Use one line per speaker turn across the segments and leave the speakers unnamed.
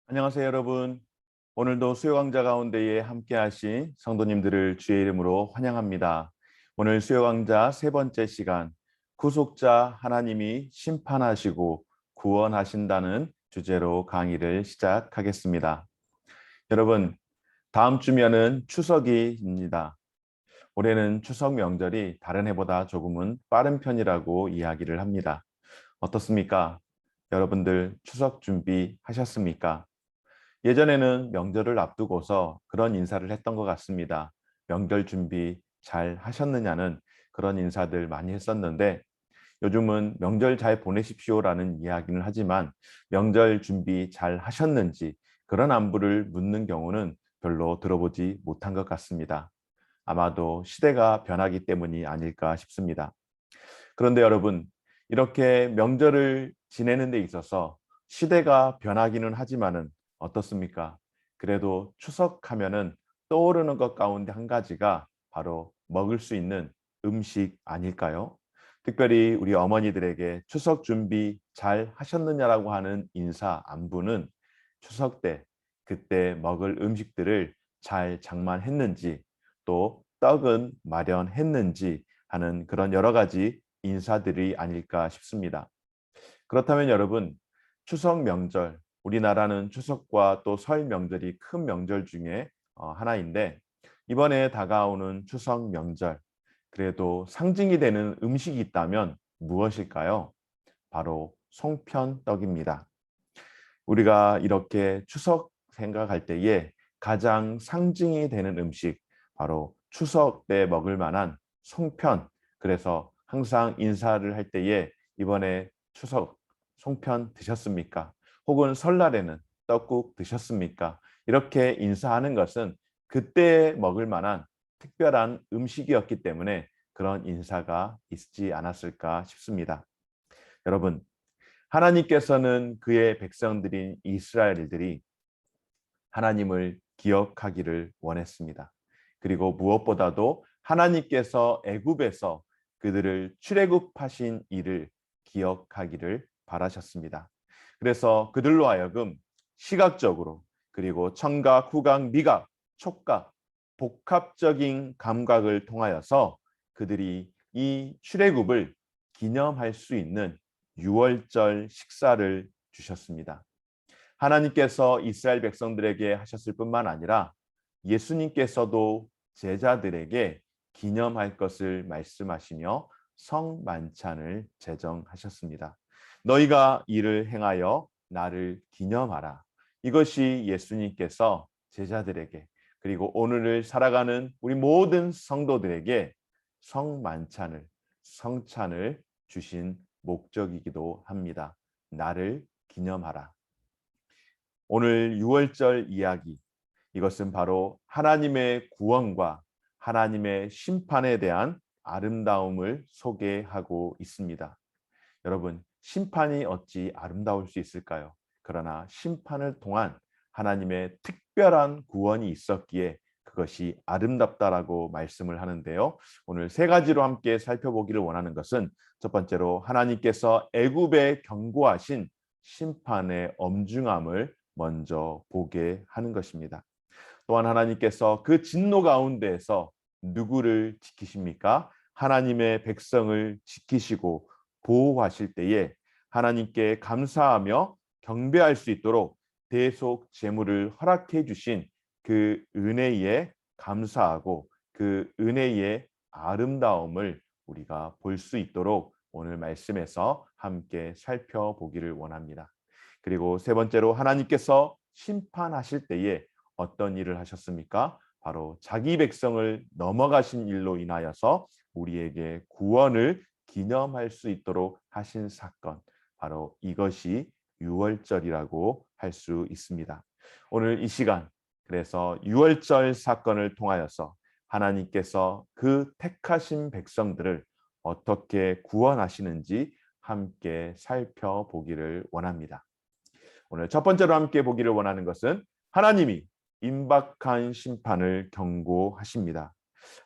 안녕하세요, 여러분. 오늘도 수요 강좌 가운데에 함께 하신 성도님들을 주의 이름으로 환영합니다. 오늘 수요 강좌 세 번째 시간, 구속자 하나님이 심판하시고 구원하신다는 주제로 강의를 시작하겠습니다. 여러분, 다음 주면은 추석이입니다. 올해는 추석 명절이 다른 해보다 조금은 빠른 편이라고 이야기를 합니다. 어떻습니까? 여러분들 추석 준비하셨습니까? 예전에는 명절을 앞두고서 그런 인사를 했던 것 같습니다. 명절 준비 잘 하셨느냐는 그런 인사들 많이 했었는데 요즘은 명절 잘 보내십시오라는 이야기는 하지만 명절 준비 잘 하셨는지 그런 안부를 묻는 경우는 별로 들어보지 못한 것 같습니다. 아마도 시대가 변하기 때문이 아닐까 싶습니다. 그런데 여러분, 이렇게 명절을 지내는 데 있어서 시대가 변하기는 하지만은 어떻습니까? 그래도 추석하면은 떠오르는 것 가운데 한 가지가 바로 먹을 수 있는 음식 아닐까요? 특별히 우리 어머니들에게 추석 준비 잘 하셨느냐라고 하는 인사 안부는 추석 때 그때 먹을 음식들을 잘 장만했는지 또 떡은 마련했는지 하는 그런 여러 가지 인사들이 아닐까 싶습니다. 그렇다면 여러분, 추석 명절, 우리나라는 추석과 또 설 명절이 큰 명절 중에 하나인데 이번에 다가오는 추석 명절, 그래도 상징이 되는 음식이 있다면 무엇일까요? 바로 송편떡입니다. 우리가 이렇게 추석 생각할 때에 가장 상징이 되는 음식, 바로 추석 때 먹을 만한 송편. 그래서 항상 인사를 할 때에 이번에 추석 송편 드셨습니까? 혹은 설날에는 떡국 드셨습니까? 이렇게 인사하는 것은 그때 먹을 만한 특별한 음식이었기 때문에 그런 인사가 있지 않았을까 싶습니다. 여러분, 하나님께서는 그의 백성들인 이스라엘들이 하나님을 기억하기를 원했습니다. 그리고 무엇보다도 하나님께서 애굽에서 그들을 출애굽하신 일을 기억하기를 바라셨습니다. 그래서 그들로 하여금 시각적으로 그리고 청각, 후각, 미각, 촉각, 복합적인 감각을 통하여서 그들이 이 출애굽을 기념할 수 있는 유월절 식사를 주셨습니다. 하나님께서 이스라엘 백성들에게 하셨을 뿐만 아니라 예수님께서도 제자들에게 기념할 것을 말씀하시며 성만찬을 제정하셨습니다. 너희가 이를 행하여 나를 기념하라. 이것이 예수님께서 제자들에게 그리고 오늘을 살아가는 우리 모든 성도들에게 성만찬을 성찬을 주신 목적이기도 합니다. 나를 기념하라. 오늘 6월절 이야기, 이것은 바로 하나님의 구원과 하나님의 심판에 대한 아름다움을 소개하고 있습니다. 여러분, 심판이 어찌 아름다울 수 있을까요? 그러나 심판을 통한 하나님의 특별한 구원이 있었기에 그것이 아름답다라고 말씀을 하는데요. 오늘 세 가지로 함께 살펴보기를 원하는 것은 첫 번째로 하나님께서 애굽에 경고하신 심판의 엄중함을 먼저 보게 하는 것입니다. 또한 하나님께서 그 진노 가운데에서 누구를 지키십니까? 하나님의 백성을 지키시고 보호하실 때에 하나님께 감사하며 경배할 수 있도록 대속 제물을 허락해 주신 그 은혜에 감사하고 그 은혜의 아름다움을 우리가 볼 수 있도록 오늘 말씀에서 함께 살펴보기를 원합니다. 그리고 세 번째로 하나님께서 심판하실 때에 어떤 일을 하셨습니까? 바로 자기 백성을 넘어가신 일로 인하여서 우리에게 구원을 기념할 수 있도록 하신 사건, 바로 이것이 유월절이라고 할 수 있습니다. 오늘 이 시간, 그래서 유월절 사건을 통하여서 하나님께서 그 택하신 백성들을 어떻게 구원하시는지 함께 살펴보기를 원합니다. 오늘 첫 번째로 함께 보기를 원하는 것은 하나님이 임박한 심판을 경고하십니다.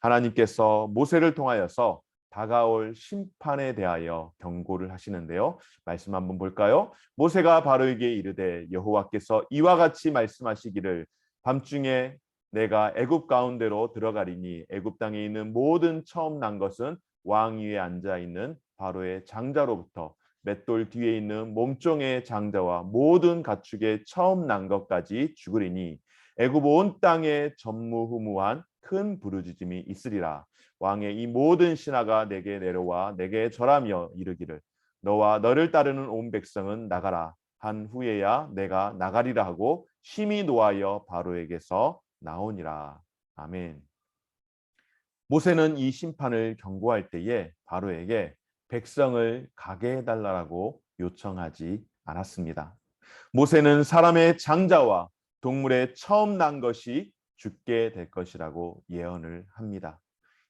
하나님께서 모세를 통하여서 다가올 심판에 대하여 경고를 하시는데요. 말씀 한번 볼까요? 모세가 바로에게 이르되 여호와께서 이와 같이 말씀하시기를 밤중에 내가 애굽 가운데로 들어가리니 애굽 땅에 있는 모든 처음 난 것은 왕 위에 앉아 있는 바로의 장자로부터 맷돌 뒤에 있는 몸종의 장자와 모든 가축의 처음 난 것까지 죽으리니 애굽 온 땅에 전무후무한 큰 부르짖음이 있으리라. 왕의 이 모든 신하가 내게 내려와 내게 절하며 이르기를 너와 너를 따르는 온 백성은 나가라 한 후에야 내가 나가리라 하고 심히 노하여 바로에게서 나오니라. 아멘. 모세는 이 심판을 경고할 때에 바로에게 백성을 가게 해달라고 요청하지 않았습니다. 모세는 사람의 장자와 동물의 처음 난 것이 죽게 될 것이라고 예언을 합니다.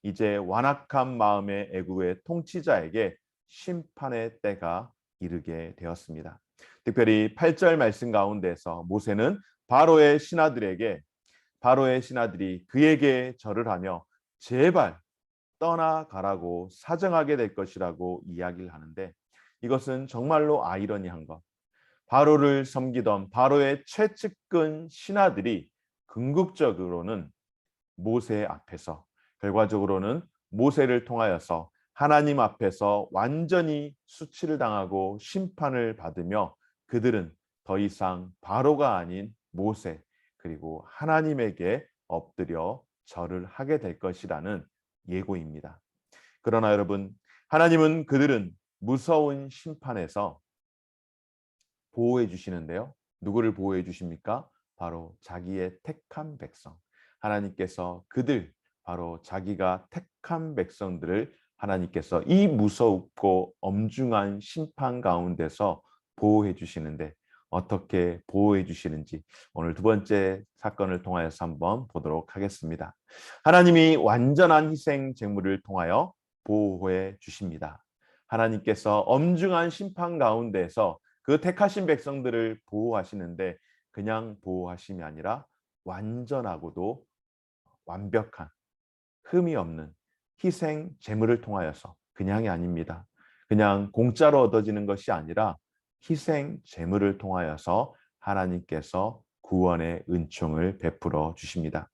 이제 완악한 마음의 애굽의 통치자에게 심판의 때가 이르게 되었습니다. 특별히 8절 말씀 가운데서 모세는 바로의 신하들이 그에게 절을 하며 제발 떠나가라고 사정하게 될 것이라고 이야기를 하는데 이것은 정말로 아이러니한 것. 바로를 섬기던 바로의 최측근 신하들이 궁극적으로는 모세 앞에서 결과적으로는 모세를 통하여서 하나님 앞에서 완전히 수치를 당하고 심판을 받으며 그들은 더 이상 바로가 아닌 모세 그리고 하나님에게 엎드려 절을 하게 될 것이라는 예고입니다. 그러나 여러분, 하나님은 그들은 무서운 심판에서 보호해 주시는데요. 누구를 보호해 주십니까? 바로 자기의 택한 백성. 하나님께서 바로 자기가 택한 백성들을 하나님께서 이 무섭고 엄중한 심판 가운데서 보호해 주시는데 어떻게 보호해 주시는지 오늘 두 번째 사건을 통하여서 한번 보도록 하겠습니다. 하나님이 완전한 희생 제물을 통하여 보호해 주십니다. 하나님께서 엄중한 심판 가운데서 그 택하신 백성들을 보호하시는데 그냥 보호하심이 아니라 완전하고도 완벽한 흠이 없는 희생 제물을 통하여서 그냥이 아닙니다. 그냥 공짜로 얻어지는 것이 아니라 희생 제물을 통하여서 하나님께서 구원의 은총을 베풀어 주십니다.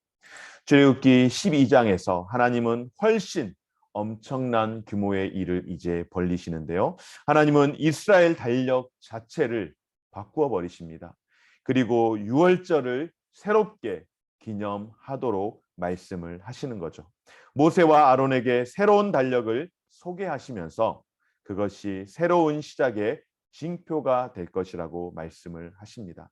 출애굽기 12장에서 하나님은 훨씬 엄청난 규모의 일을 이제 벌리시는데요. 하나님은 이스라엘 달력 자체를 바꾸어 버리십니다. 그리고 유월절을 새롭게 기념하도록 말씀을 하시는 거죠. 모세와 아론에게 새로운 달력을 소개하시면서 그것이 새로운 시작의 징표가 될 것이라고 말씀을 하십니다.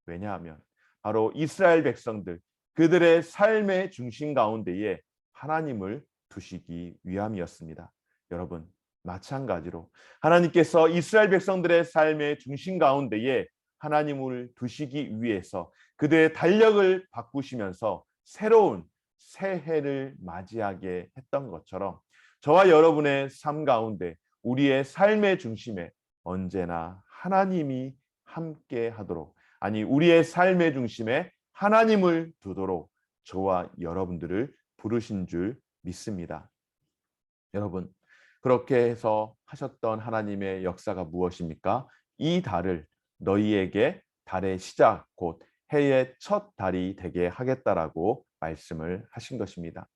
왜냐하면 바로 이스라엘 백성들 그들의 삶의 중심 가운데에 하나님을 두시기 위함이었습니다. 여러분, 마찬가지로 하나님께서 이스라엘 백성들의 삶의 중심 가운데에 하나님을 두시기 위해서 그들의 달력을 바꾸시면서 새로운 새해를 맞이하게 했던 것처럼 저와 여러분의 삶 가운데 우리의 삶의 중심에 언제나 하나님이 함께 하도록 아니 우리의 삶의 중심에 하나님을 두도록 저와 여러분들을 부르신 줄 믿습니다. 여러분, 그렇게 해서 하셨던 하나님의 역사가 무엇입니까? 이 달을 너희에게 달의 시작, 곧 해의 첫 달이 되게 하겠다라고 말씀을 하신 것입니다.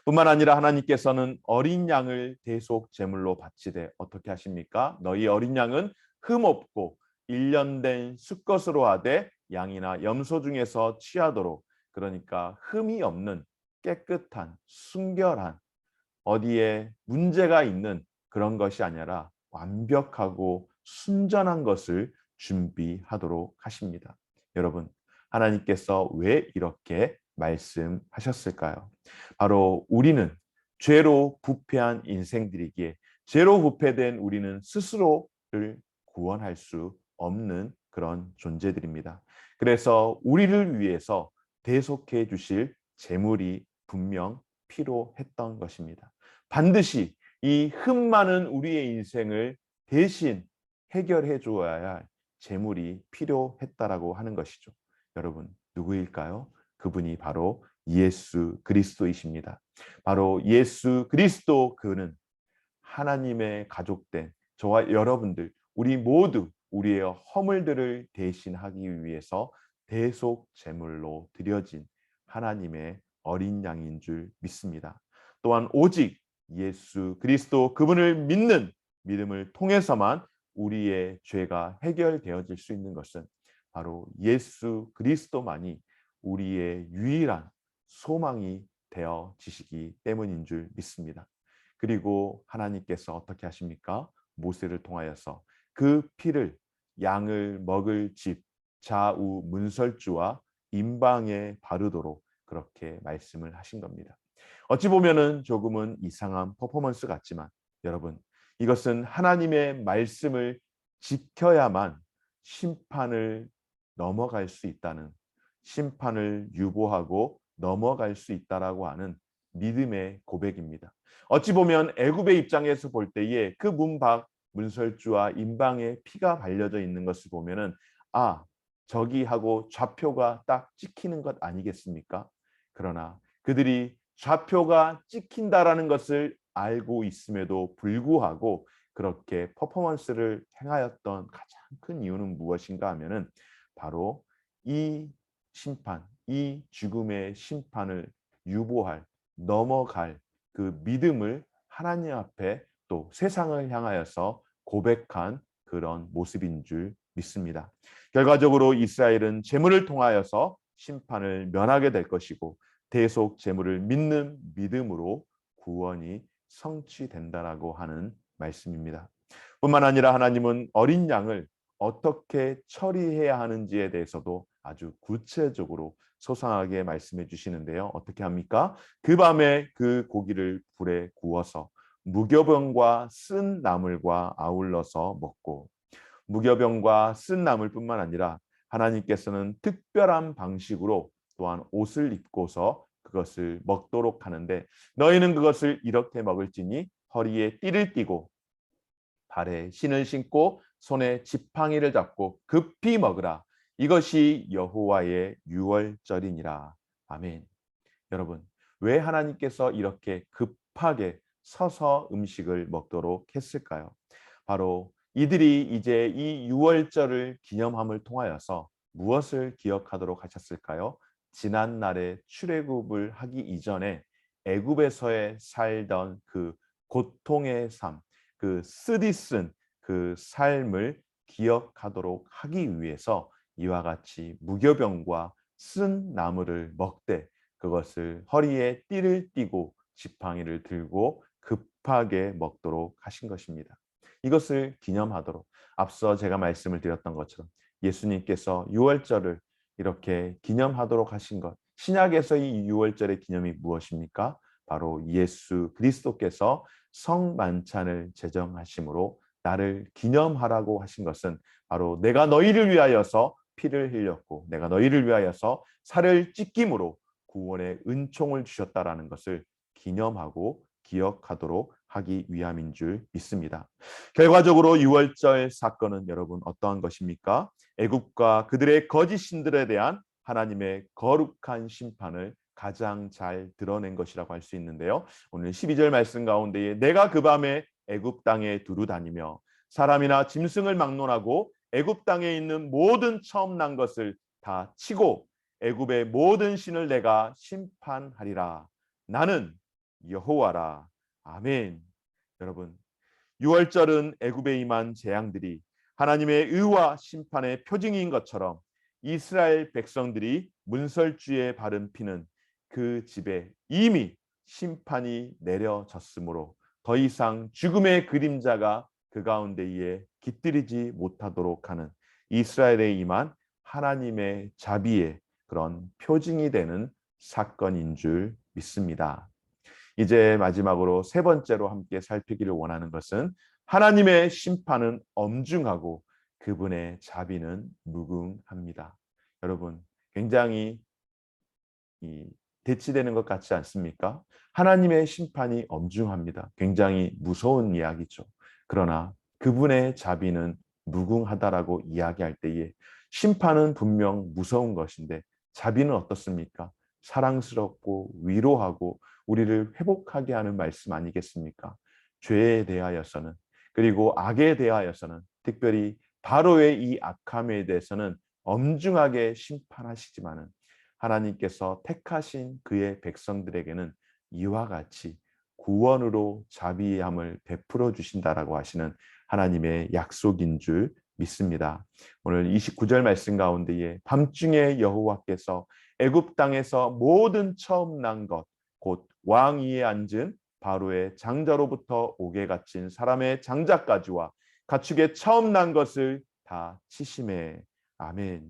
뿐만 아니라 하나님께서는 어린 양을 대속 제물로 바치되 어떻게 하십니까? 너희 어린 양은 흠없고 1년 된 수컷으로 하되 양이나 염소 중에서 취하도록 그러니까 흠이 없는 깨끗한 순결한 어디에 문제가 있는 그런 것이 아니라 완벽하고 순전한 것을 준비하도록 하십니다. 여러분, 하나님께서 왜 이렇게 말씀하셨을까요? 바로 우리는 죄로 부패한 인생들이기에 죄로 부패된 우리는 스스로를 구원할 수 없는 그런 존재들입니다. 그래서 우리를 위해서 대속해 주실 제물이 분명 필요했던 것입니다. 반드시 이 흠 많은 우리의 인생을 대신 해결해 주어야 할 제물이 필요했다라고 하는 것이죠. 여러분, 누구일까요? 그분이 바로 예수 그리스도이십니다. 바로 예수 그리스도 그는 하나님의 가족된 저와 여러분들, 우리 모두 우리의 허물들을 대신하기 위해서 대속 제물로 드려진 하나님의 어린 양인 줄 믿습니다. 또한 오직 예수 그리스도 그분을 믿는 믿음을 통해서만 우리의 죄가 해결되어질 수 있는 것은 바로 예수 그리스도만이 우리의 유일한 소망이 되어지시기 때문인 줄 믿습니다. 그리고 하나님께서 어떻게 하십니까? 모세를 통하여서 그 피를 양을 먹을 집 좌우 문설주와 임방에 바르도록 그렇게 말씀을 하신 겁니다. 어찌 보면은 조금은 이상한 퍼포먼스 같지만 여러분, 이것은 하나님의 말씀을 지켜야만 심판을 넘어갈 수 있다는, 심판을 유보하고 넘어갈 수 있다라고 하는 믿음의 고백입니다. 어찌 보면 애굽의 입장에서 볼 때에 그 문밖 문설주와 임방에 피가 발려져 있는 것을 보면은 저기 하고 좌표가 딱 찍히는 것 아니겠습니까? 그러나 그들이 좌표가 찍힌다라는 것을 알고 있음에도 불구하고 그렇게 퍼포먼스를 행하였던 가장 큰 이유는 무엇인가 하면은 바로 이 심판, 이 죽음의 심판을 유보할, 넘어갈 그 믿음을 하나님 앞에 또 세상을 향하여서 고백한 그런 모습인 줄 믿습니다. 결과적으로 이스라엘은 제물을 통하여서 심판을 면하게 될 것이고 대속 제물을 믿는 믿음으로 구원이 성취된다라고 하는 말씀입니다. 뿐만 아니라 하나님은 어린 양을 어떻게 처리해야 하는지에 대해서도 아주 구체적으로 소상하게 말씀해 주시는데요. 어떻게 합니까? 그 밤에 그 고기를 불에 구워서 무교병과 쓴 나물과 아울러서 먹고, 무교병과 쓴 나물뿐만 아니라 하나님께서는 특별한 방식으로 또한 옷을 입고서 그것을 먹도록 하는데, 너희는 그것을 이렇게 먹을지니 허리에 띠를 띠고 발에 신을 신고 손에 지팡이를 잡고 급히 먹으라. 이것이 여호와의 유월절이니라. 아멘. 여러분, 왜 하나님께서 이렇게 급하게 서서 음식을 먹도록 했을까요? 바로 이들이 이제 이 유월절을 기념함을 통하여서 무엇을 기억하도록 하셨을까요? 지난 날에 출애굽을 하기 이전에 애굽에서의 살던 그 고통의 삶, 그 쓰디쓴 그 삶을 기억하도록 하기 위해서 이와 같이 무교병과 쓴 나물을 먹되 그것을 허리에 띠를 띠고 지팡이를 들고 급하게 먹도록 하신 것입니다. 이것을 기념하도록, 앞서 제가 말씀을 드렸던 것처럼 예수님께서 유월절을 이렇게 기념하도록 하신 것, 신약에서 이 유월절의 기념이 무엇입니까? 바로 예수 그리스도께서 성만찬을 제정하심으로 나를 기념하라고 하신 것은 바로 내가 너희를 위하여서 피를 흘렸고 내가 너희를 위하여서 살을 찢김으로 구원의 은총을 주셨다라는 것을 기념하고 기억하도록 하기 위함인 줄 믿습니다. 결과적으로 유월절 사건은 여러분 어떠한 것입니까? 애굽과 그들의 거짓 신들에 대한 하나님의 거룩한 심판을 가장 잘 드러낸 것이라고 할 수 있는데요. 오늘 12절 말씀 가운데에 내가 그 밤에 애굽 땅에 두루 다니며 사람이나 짐승을 막론하고 애굽 땅에 있는 모든 처음 난 것을 다 치고 애굽의 모든 신을 내가 심판하리라. 나는 여호와라. 아멘. 여러분, 유월절은 애굽에 임한 재앙들이 하나님의 의와 심판의 표징인 것처럼 이스라엘 백성들이 문설주에 바른 피는 그 집에 이미 심판이 내려졌으므로 더 이상 죽음의 그림자가 그 가운데에 깃들이지 못하도록 하는 이스라엘에 임한 하나님의 자비의 그런 표징이 되는 사건인 줄 믿습니다. 이제 마지막으로 세 번째로 함께 살피기를 원하는 것은 하나님의 심판은 엄중하고 그분의 자비는 무궁합니다. 여러분, 굉장히 대치되는 것 같지 않습니까? 하나님의 심판이 엄중합니다. 굉장히 무서운 이야기죠. 그러나 그분의 자비는 무궁하다라고 이야기할 때에 심판은 분명 무서운 것인데 자비는 어떻습니까? 사랑스럽고 위로하고 우리를 회복하게 하는 말씀 아니겠습니까? 죄에 대하여서는, 그리고 악에 대하여서는, 특별히 바로의 이 악함에 대해서는 엄중하게 심판하시지만은 하나님께서 택하신 그의 백성들에게는 이와 같이 구원으로 자비함을 베풀어 주신다라고 하시는 하나님의 약속인 줄 믿습니다. 오늘 29절 말씀 가운데에 밤중에 여호와께서 애굽 땅에서 모든 처음 난 것, 곧 왕 위에 앉은 바로의 장자로부터 옥에 갇힌 사람의 장자까지와 가축의 처음 난 것을 다 치심에. 아멘.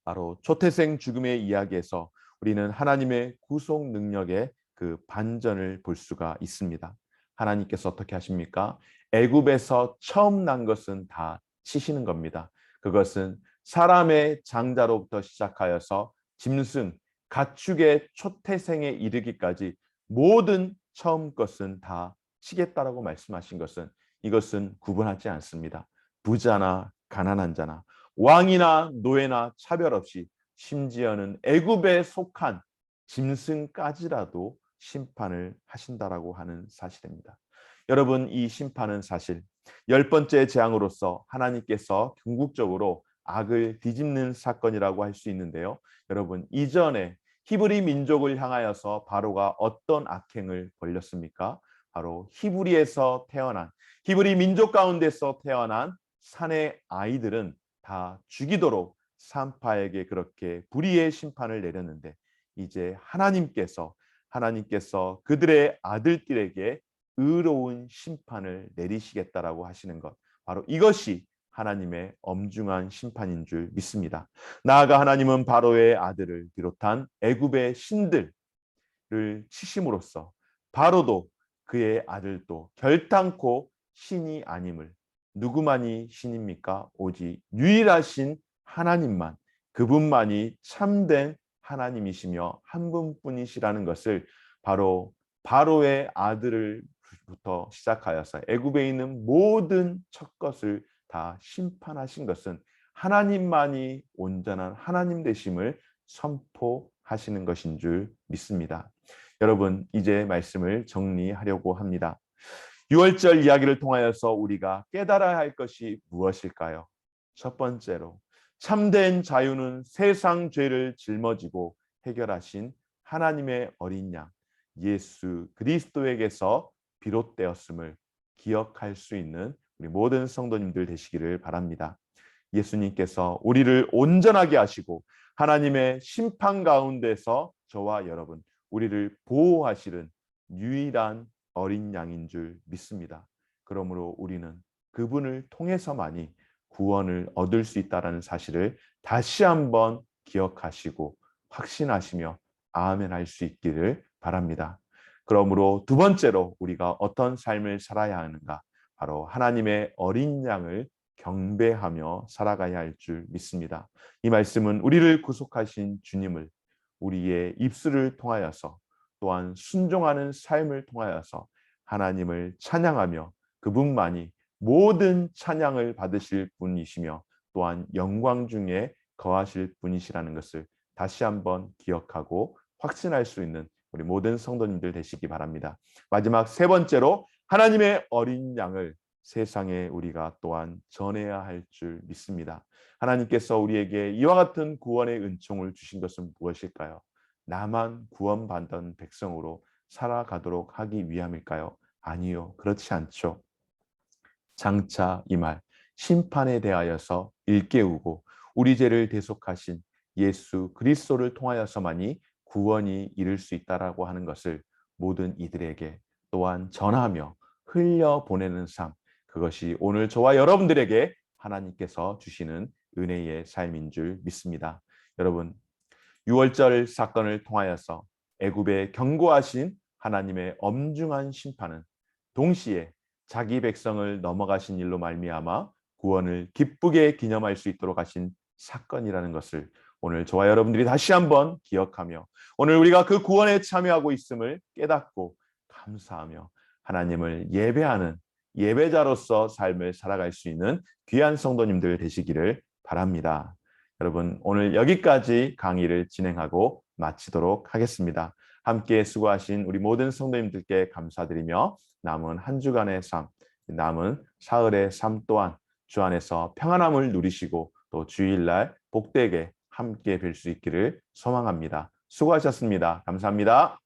바로 초태생 죽음의 이야기에서 우리는 하나님의 구속 능력의 그 반전을 볼 수가 있습니다. 하나님께서 어떻게 하십니까? 애굽에서 처음 난 것은 다 치시는 겁니다. 그것은 사람의 장자로부터 시작하여서 짐승, 가축의 초태생에 이르기까지 모든 처음 것은 다 치겠다라고 말씀하신 것은, 이것은 구분하지 않습니다. 부자나 가난한 자나 왕이나 노예나 차별 없이, 심지어는 애굽에 속한 짐승까지라도 심판을 하신다라고 하는 사실입니다. 여러분, 이 심판은 사실 10번째 재앙으로서 하나님께서 궁극적으로 악을 뒤집는 사건이라고 할 수 있는데요. 여러분, 이전에 히브리 민족을 향하여서 바로가 어떤 악행을 벌였습니까? 바로 히브리에서 태어난, 히브리 민족 가운데서 태어난 산의 아이들은 다 죽이도록 산파에게 그렇게 불의의 심판을 내렸는데, 이제 하나님께서 그들의 아들들에게 의로운 심판을 내리시겠다라고 하시는 것, 바로 이것이 하나님의 엄중한 심판인 줄 믿습니다. 나아가 하나님은 바로의 아들을 비롯한 애굽의 신들을 치심으로써 바로도 그의 아들도 결단코 신이 아님을, 누구만이 신입니까? 오직 유일하신 하나님만, 그분만이 참된 하나님이시며 한 분뿐이시라는 것을 바로 바로의 아들을부터 시작하여서 애굽에 있는 모든 첫것을 다 심판하신 것은 하나님만이 온전한 하나님 되심을 선포하시는 것인 줄 믿습니다. 여러분, 이제 말씀을 정리하려고 합니다. 6월절 이야기를 통하여서 우리가 깨달아야 할 것이 무엇일까요? 첫 번째로, 참된 자유는 세상 죄를 짊어지고 해결하신 하나님의 어린 양 예수 그리스도에게서 비롯되었음을 기억할 수 있는 우리 모든 성도님들 되시기를 바랍니다. 예수님께서 우리를 온전하게 하시고 하나님의 심판 가운데서 저와 여러분, 우리를 보호하시는 유일한 어린 양인 줄 믿습니다. 그러므로 우리는 그분을 통해서만이 구원을 얻을 수 있다는 사실을 다시 한번 기억하시고 확신하시며 아멘 할 수 있기를 바랍니다. 그러므로 두 번째로 우리가 어떤 삶을 살아야 하는가? 바로 하나님의 어린 양을 경배하며 살아가야 할 줄 믿습니다. 이 말씀은 우리를 구속하신 주님을 우리의 입술을 통하여서, 또한 순종하는 삶을 통하여서 하나님을 찬양하며 그분만이 모든 찬양을 받으실 분이시며 또한 영광 중에 거하실 분이시라는 것을 다시 한번 기억하고 확신할 수 있는 우리 모든 성도님들 되시기 바랍니다. 마지막 세 번째로, 하나님의 어린 양을 세상에 우리가 또한 전해야 할 줄 믿습니다. 하나님께서 우리에게 이와 같은 구원의 은총을 주신 것은 무엇일까요? 나만 구원받은 백성으로 살아가도록 하기 위함일까요? 아니요, 그렇지 않죠. 장차 이 말, 심판에 대하여서 일깨우고 우리 죄를 대속하신 예수 그리스도를 통하여서만이 구원이 이룰 수 있다라고 하는 것을 모든 이들에게 또한 전하며 흘려보내는 삶, 그것이 오늘 저와 여러분들에게 하나님께서 주시는 은혜의 삶인 줄 믿습니다. 여러분, 6월절 사건을 통하여서 애굽에 경고하신 하나님의 엄중한 심판은 동시에 자기 백성을 넘어가신 일로 말미암아 구원을 기쁘게 기념할 수 있도록 하신 사건이라는 것을 오늘 저와 여러분들이 다시 한번 기억하며, 오늘 우리가 그 구원에 참여하고 있음을 깨닫고 감사하며 하나님을 예배하는 예배자로서 삶을 살아갈 수 있는 귀한 성도님들 되시기를 바랍니다. 여러분, 오늘 여기까지 강의를 진행하고 마치도록 하겠습니다. 함께 수고하신 우리 모든 성도님들께 감사드리며 남은 한 주간의 삶, 남은 사흘의 삶 또한 주 안에서 평안함을 누리시고 또 주일날 복되게 함께 뵐 수 있기를 소망합니다. 수고하셨습니다. 감사합니다.